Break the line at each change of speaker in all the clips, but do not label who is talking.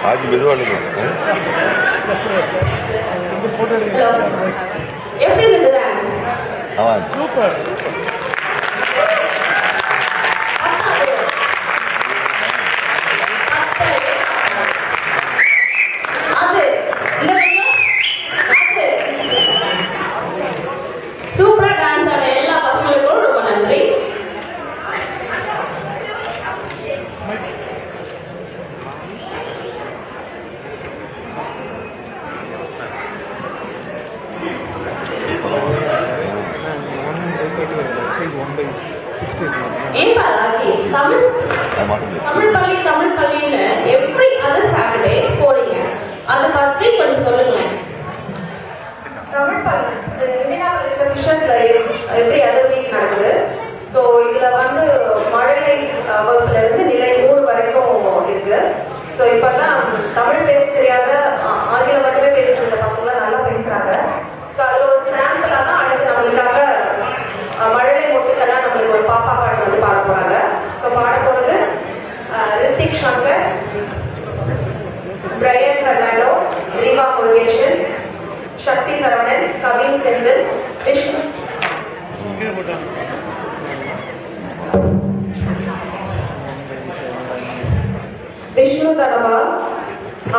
आज बिल्कुल नहीं
எப்படி இருந்தது டான்ஸ்?
சூப்பர்.
அது சூப்பரா டான்ஸ் ஆன எல்லா பசங்களுக்கும் ரொம்ப நன்றி. ஏன்பா ராஜி தமிழ் பள்ளின்னு எவ்ரி அதர் சாட்டர்டே போறீங்க, அதை பற்றி கொஞ்சம் சொல்லுங்களேன்.
தமிழ் பள்ளி இந்தியாவில் விஷயத்துல எவ்ரி அதர் வீக் நடக்குது. ஸோ இதில் வந்து மழலை வகுப்புல இருந்து நிலை 3 வரைக்கும் இருக்கு. ஸோ இப்போல்லாம் தமிழ் பேச தெரியாத ஆங்கிலம் மட்டுமே பேசிட்டு இருந்த பசங்களாம் நல்லா பேசுறாங்க. ஸோ அதில் ஒரு சாம்பிளாக தான் அடுத்து நம்மளுக்காக மழலை மொட்டுக்கெல்லாம் நம்மளுக்கு ஒரு பாப்பா பாட்டு வந்து பாட போறாங்க. ஸோ பாட போகிறது ரித்திக் சங்கர், பிரையன் பெர்னாண்டோ, ரீவா முருகேஷன், சக்தி சரவணன், கவின் செந்தில், விஷ்ணு தனபால்,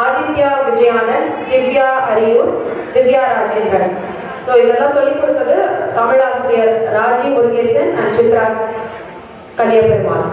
ஆதித்யா விஜயானந்த், திவ்யா அரியூர், திவ்யா ராஜேந்திரன். ஸோ இதெல்லாம் சொல்லிக் கொடுத்தது தமிழாசிரியர் ராஜி முருகேசன் அண்ட் சித்ரா கலியபெருமாள்.